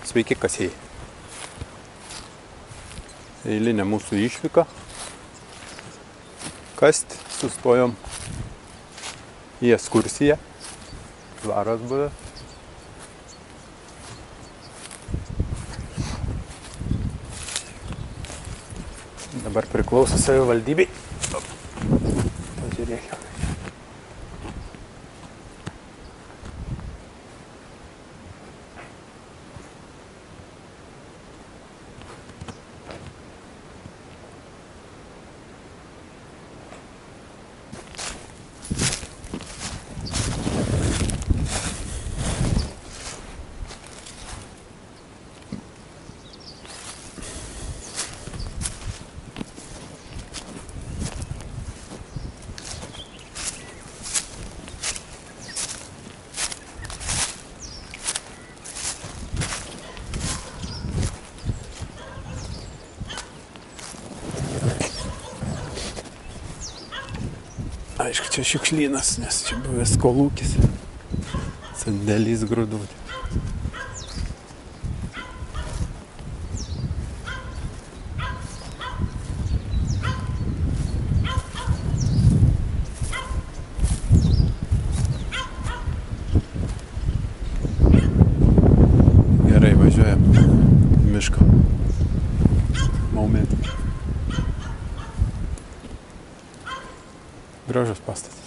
Sveiki kasėjai. Eilinė mūsų išvyka. Kast sustojom į ekskursiją. Dvaras buvo. Dabar priklauso savivaldybei. Pažiūrėkime. Aišku, čia šiukšlynas, nes čia buvęs kolūkis. Sandėlys grūdų. Gerai, važiuojam į mišką. Maumėt. Gražus pastatas.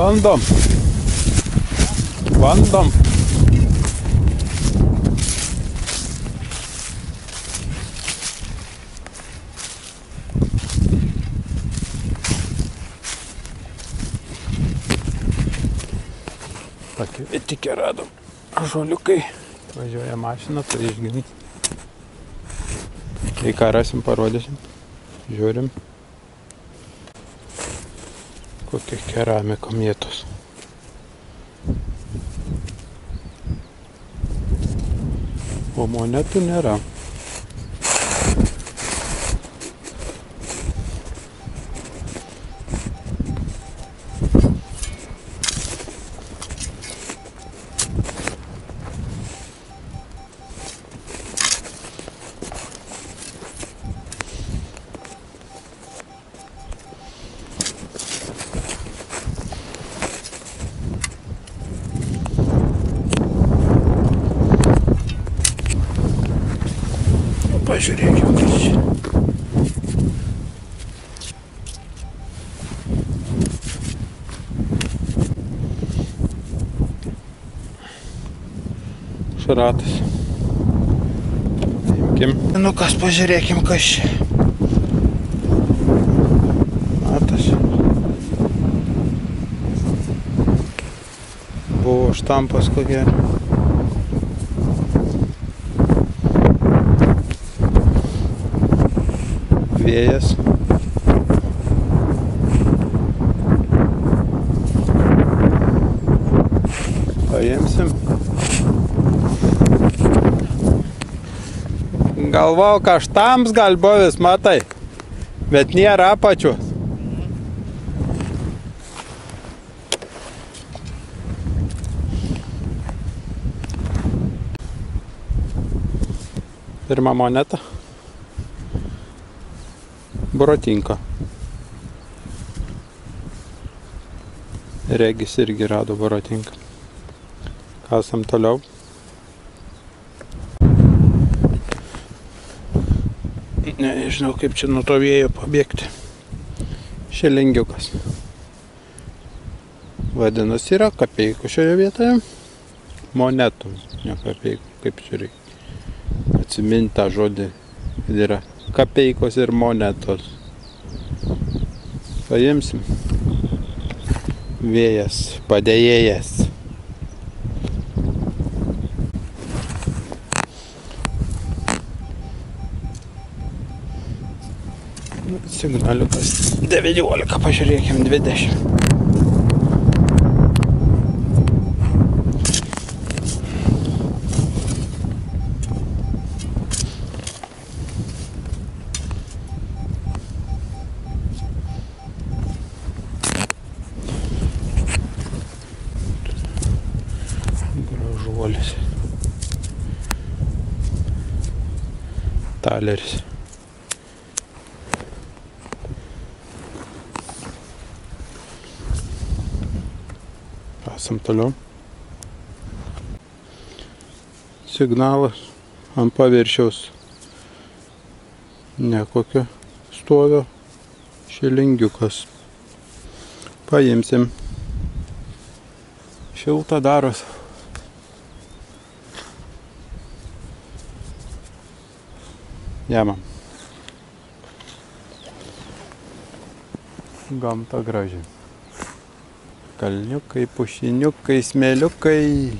Bandom. Pakvietikę radom. Žoliukai. Važiuoja mašina, tai išginti. Tai ką rasim, parodysim. Žiūrim. Kokia keramika mėtos. O monetų nėra. Pažiūrėkime, kas čia. Šratas. Imkim. Nu kas, pažiūrėkim, kas čia. Matas. Buvo štampas kokia. Vėjas. Paimsim. Galvau, kaštams gal buvęs, matai, bet nėra apačios. Pirma moneta. Buratinka. Regis irgi rado buratinką. Kasam toliau. Nežinau, kaip čia nuo to vėjo pabėgti. Šelingiukas. Vadinasi, yra kapeikų šioje vietoje. Monetų, ne kapeikų, kaip čia reikia. Atsiminti tą žodį. Yra kapeikos ir monetos. Paimsim. Vėjas, padėjėjas. Signaliukas 19, pažiūrėkim 20. brolis. Taleris. Esam toliau. Signalas ant paviršiaus. Nekokio stovio šilingiukas. Paimsim. Šilta daros. Jamam. Gamta graži. Kalniukai, pušiniukai, smėliukai.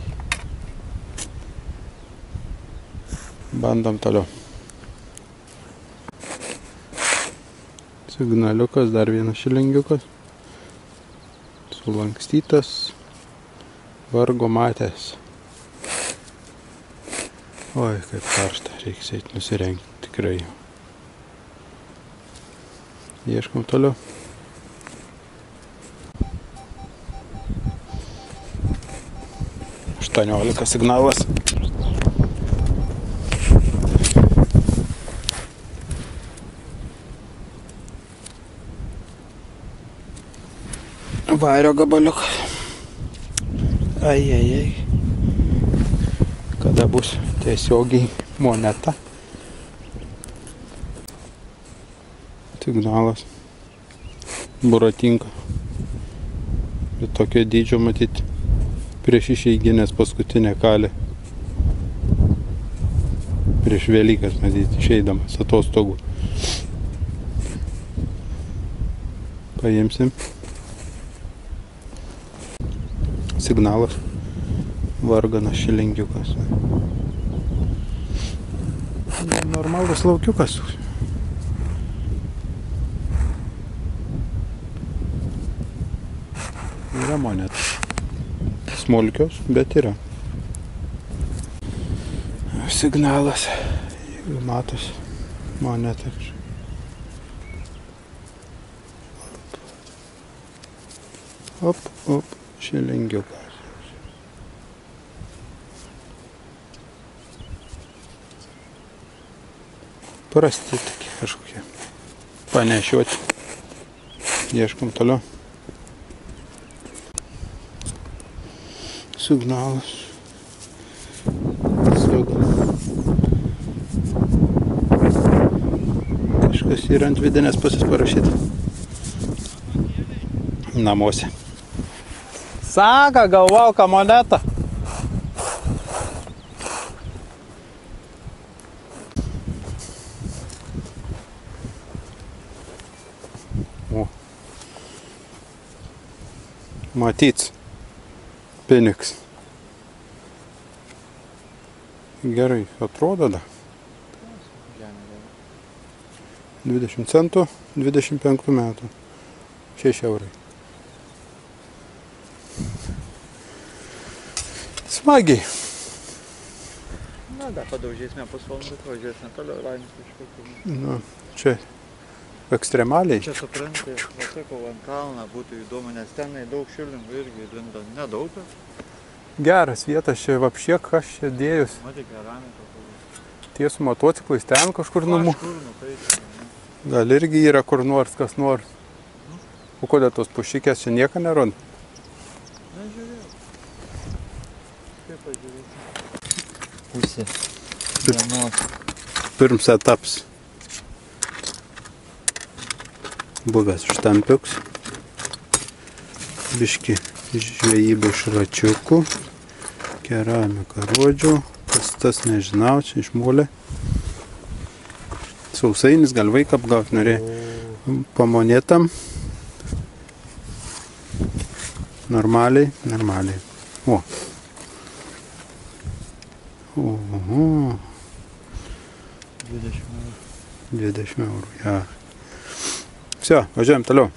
Bandom toliau. Signaliukas, dar vienas šilingiukas. Sulankstytas. Vargo matęs. Oi, kaip karšta, reiks eit nusirengti tikrai. Ieškom toliau. 18 signalas. Vario gabaliukas. Ai. Kada bus tiesiogiai moneta. Signalas. Buratinka. Ir tokio dydžio matyti. Prieš išeiginės paskutinę kalę. Prieš Velykas matyti, išeidamas atostogų. Paimsim. Signalas. Varganas šilingiukas. Normalus laukiukas. Yra moneta. Smulkios, bet yra. Signalas. Jeigu matos moneta. Op. Šilingiukas. Prasti tokie kažkokie. Panešiuoti. Ieškom toliau. Signalas. Kažkas yra ant vidinės pusės parašyta. Namuose. Saka, galvau, ką moneta. O. Matyts. Piniks. Gerai, atrodo da. 20 centų, 25 metų. 6 eurai. Smagiai. Na, dar padaužėsime pusvalandą, važiuosime toliau, Rainis kažkokį. Nu, čia ekstremaliai. Čia supranti, sakau, ant kalną būtų įdomu, nes tenai daug šilingų irgi linda nedaug. Geras vietas čia vapšė, kas čia dėjus. Matai, keramika. Tie su motociklais ten kažkur numu. Kažkur nukaitina. Gal irgi yra kur nors, kas nors. O kodėl tos pušikės čia nieko nerod? Nežiūrėjau. Kaip pažiūrėsim. Pusė. Dienos. Pirms etaps. Buvęs štampiuks. Biški žvejybų šračiukų. Keramika rodžių. Kas tas nežinau, čia išmūlė. Sausainis, gal vaiką apgauti norėjo. Pamonėtam. Normaliai. O. Oho. 20 eurų. 20 eurų, ja. Все, važiuojam toliau.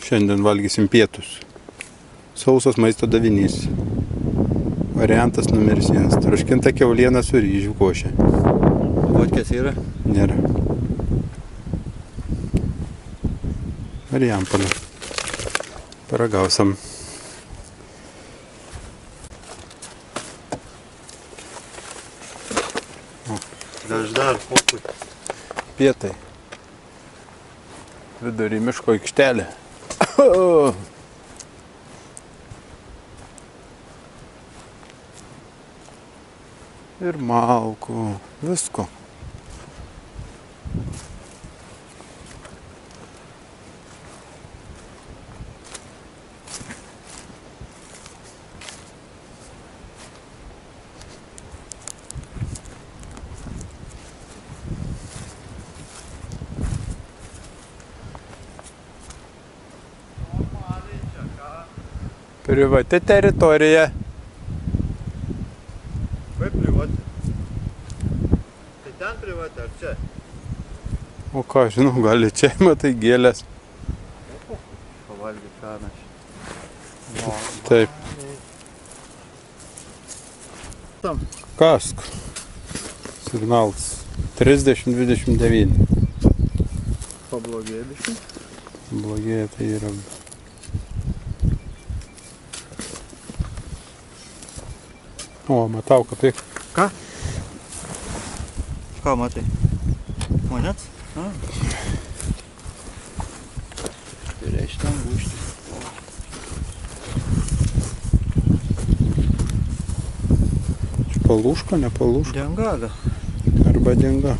Šiandien valgysim pietus. Sausas maisto davinys. Variantas numeris 1. Troškinta kiauliena su ryžių košė. Vodkės yra? Nėra. Marijampolė. Paragausim. Dar kokui. Pietai. Vidury miško aikštelė. Ir malkų, visko. Privati teritorija. Kaip privati? Tai ten privati ar čia? O ką, žinau, gali čia, matai, gėlės. Pavalgyti panašiai. Taip. Tam. Kask. Signalas. 30-29. Pablogėjo biškai. Blogėja tai yra. O, matau, kad tai. Ką? Ką matai? Monets? A. Tai reiškia ten gūšti. Čia palūška, ne palūška? Dengaga. Arba dinga.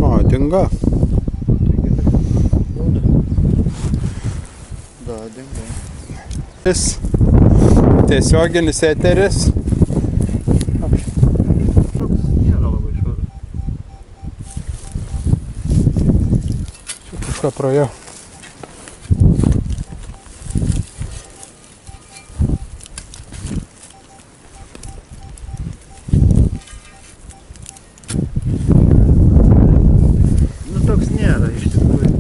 O, dinga. Da, dinga. Tiesioginis eteris. Nėra labai švarus. Čia kažką praėjau. Nu toks nėra iš tikrųjų.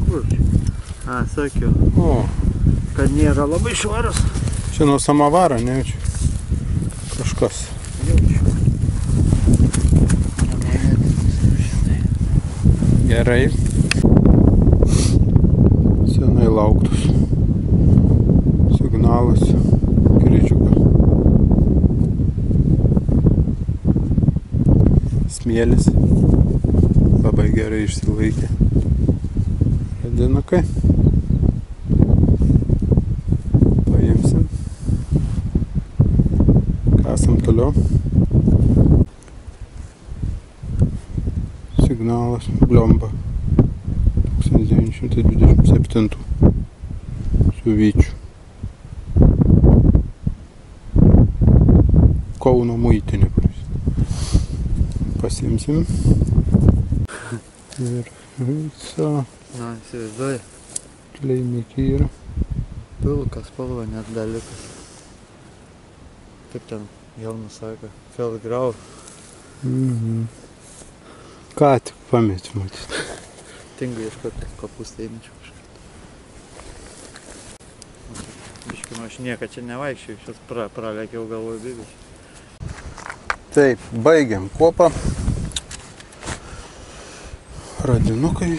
Kur čia? A, sakiau, O, kad nėra labai švarus. čia nuo samavaro, nejaučiu. Kažkas. Jaučiu. Gerai. Senai lauktus. Signalas. Kryžiukas. Smėlis. Labai gerai išsilaikė. Radinukai. Paimsim. Kasam toliau. Signalas Bliomba 1927 su Vyčiu. Kauno muitinė. Pasiimsim. Ir visą Na, įsivaizduoji. kleimikį yra. Pilkas spalva net dalykas. Kaip ten jaunas sako, Feldgrau. Ką tik pamečiu, matyt. Tingu ieškoti kopūstą įmečiau kažką. Biškai, aš niekad čia nevaikščiau, šios pralekiau galvoju bibiš. Taip, baigiam kopą. Radinukai.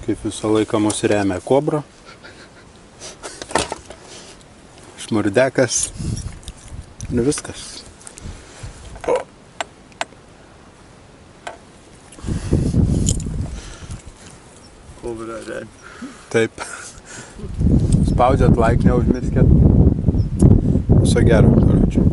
Kaip visą laiką mus remia kobra. Šmurdekas. Nu viskas. Kobra, re. Taip. Spaudžiat like, neužmirskit. Viso gero, karočiui.